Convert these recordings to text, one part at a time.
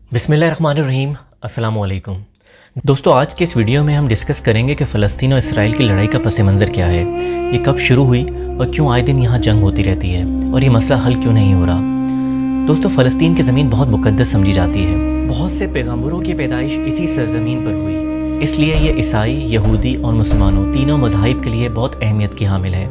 बिस्मिल्लाहिर्रहमानिर्रहीम। अस्सलाम वालेकुम दोस्तों, आज के इस वीडियो में हम डिस्कस करेंगे कि फ़लस्तीन और इसराइल की लड़ाई का पस मंज़र क्या है, ये कब शुरू हुई और क्यों आए दिन यहाँ जंग होती रहती है और ये मसला हल क्यों नहीं हो रहा। दोस्तों, फ़लस्तीन की ज़मीन बहुत मुक़द्दस समझी जाती है। बहुत से पैगम्बरों की पैदाइश इसी सरज़मीन पर हुई, इसलिए ये ईसाई, यहूदी और मुसलमानों तीनों मज़ाहिब के लिए बहुत अहमियत की हामिल है।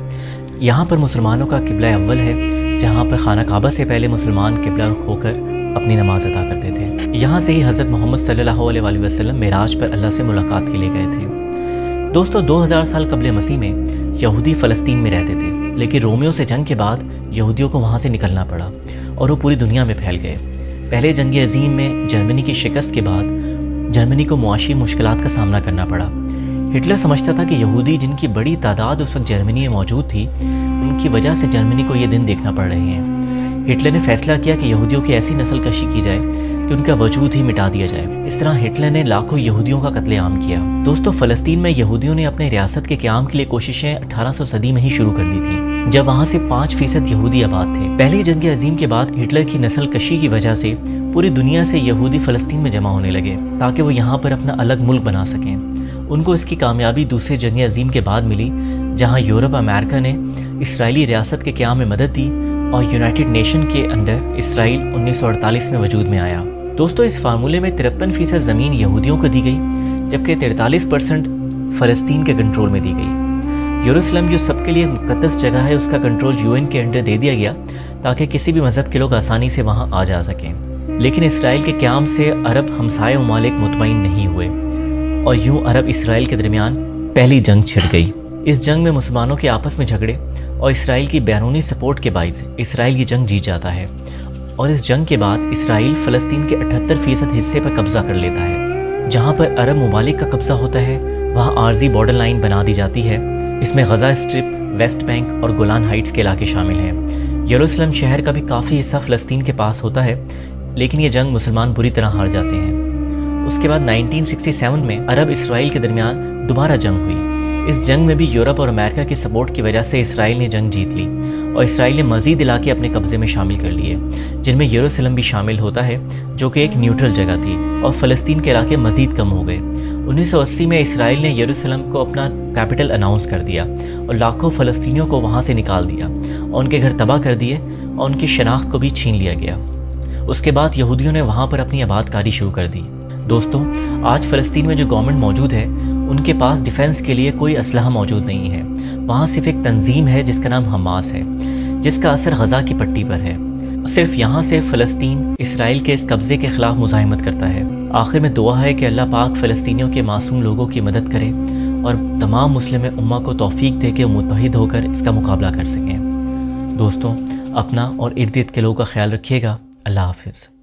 यहाँ पर मुसलमानों का क़िबला अव्वल है, जहाँ पर खाना काबा से पहले मुसलमान क़िबला रुख होकर अपनी नमाज अदा करते थे। यहाँ से ही हज़रत मोहम्मद सल्लल्लाहु अलैहि वसल्लम मेराज पर अल्लाह से मुलाकात के लिए गए थे। दोस्तों, 2000 साल कबल मसीह में यहूदी फ़लस्तीन में रहते थे, लेकिन रोमियो से जंग के बाद यहूदियों को वहाँ से निकलना पड़ा और वो पूरी दुनिया में फैल गए। पहले जंग अज़ीम में जर्मनी की शिकस्त के बाद जर्मनी को मुआशी मुश्किलात का सामना करना पड़ा। हिटलर समझता था कि यहूदी, जिनकी बड़ी तादाद उस वक्त जर्मनी में मौजूद थी, उनकी वजह से जर्मनी को ये दिन देखना पड़ रहे हैं। हिटलर ने फैसला किया कि यहूदियों की ऐसी नस्ल कशी की जाए कि उनका वजूद ही मिटा दिया जाए। इस तरह हिटलर ने लाखों यहूदियों का कत्लेआम किया। दोस्तों, फ़लस्तीन में यहूदियों ने अपने रियासत के क़याम के लिए कोशिशें 1800 सदी में ही शुरू कर दी थी, जब वहाँ से 5% यहूदी आबाद थे। पहली जंग अज़ीम के बाद हिटलर की नस्ल कशी की वजह से पूरी दुनिया से यहूदी फ़लस्तीन में जमा होने लगे ताकि वो यहाँ पर अपना अलग मुल्क बना सकें। उनको इसकी कामयाबी दूसरे जंग अज़ीम के बाद मिली, जहाँ यूरोप अमेरिका ने इसराइली रियासत के क़याम में मदद दी और यूनाइटेड नेशन के अंडर इसराइल 1948 में वजूद में आया। दोस्तों, इस फार्मूले में 53% ज़मीन यहूदियों को दी गई, जबकि 43% फ़लस्तीन के कंट्रोल में दी गई। यरूशलेम, जो सबके लिए मुक़द्दस जगह है, उसका कंट्रोल यूएन के अंडर दे दिया गया ताकि किसी भी मज़हब के लोग आसानी से वहाँ आ जा सकें। लेकिन इसराइल के क़याम से अरब हमसाये ममालिक मुतमईन नहीं हुए और यूँ अरब इसराइल के दरमियान पहली जंग छिड़ गई। इस जंग में मुसलमानों के आपस में झगड़े और इसराइल की बैरूनी सपोर्ट के बाइस इसराइल ये जंग जीत जाता है और इस जंग के बाद इसराइल फ़लस्तीन के 78% हिस्से पर कब्ज़ा कर लेता है। जहाँ पर अरब ममालिक का कब्ज़ा होता है, वहाँ आर्जी बॉर्डर लाइन बना दी जाती है। इसमें गज़ा स्ट्रिप, वेस्ट बैंक और गोलान हाइट्स के इलाके शामिल हैं। यरूशलेम शहर का भी काफ़ी हिस्सा फ़लस्तीन के पास होता है, लेकिन ये जंग मुसलमान बुरी तरह हार जाते हैं। उसके बाद 1967 में अरब इसराइल के दरमियान दोबारा जंग हुई। इस जंग में भी यूरोप और अमेरिका की सपोर्ट की वजह से इसराइल ने जंग जीत ली और इसराइल ने मज़ीद इलाके अपने कब्ज़े में शामिल कर लिए, जिनमें यरूशलेम भी शामिल होता है, जो कि एक न्यूट्रल जगह थी, और फ़लस्तीन के इलाके मज़ीद कम हो गए। 1980 में इसराइल ने यरूशलेम को अपना कैपिटल अनाउंस कर दिया और लाखों फ़लस्तीनियों को वहाँ से निकाल दिया और उनके घर तबाह कर दिए और उनकी शनाख्त को भी छीन लिया गया। उसके बाद यहूदियों ने वहाँ पर अपनी आबादकारी शुरू कर दी। दोस्तों, आज फ़लस्तीन में जो गवर्नमेंट मौजूद है, उनके पास डिफेंस के लिए कोई असलहा मौजूद नहीं है। वहाँ सिर्फ एक तंजीम है जिसका नाम हमास है, जिसका असर गज़ा की पट्टी पर है। सिर्फ यहाँ से फ़लस्तीन इसराइल के इस कब्ज़े के ख़िलाफ़ मुज़ाहिमत करता है। आखिर में दुआ है कि अल्लाह पाक फ़लस्तीनियों के मासूम लोगों की मदद करे और तमाम मुस्लिम उम्मा को तौफ़ीक दे के मुत्तहिद होकर इसका मुकाबला कर सकें। दोस्तों, अपना और इर्द गिर्द के लोगों का ख्याल रखिएगा। अल्लाह हाफ़िज़।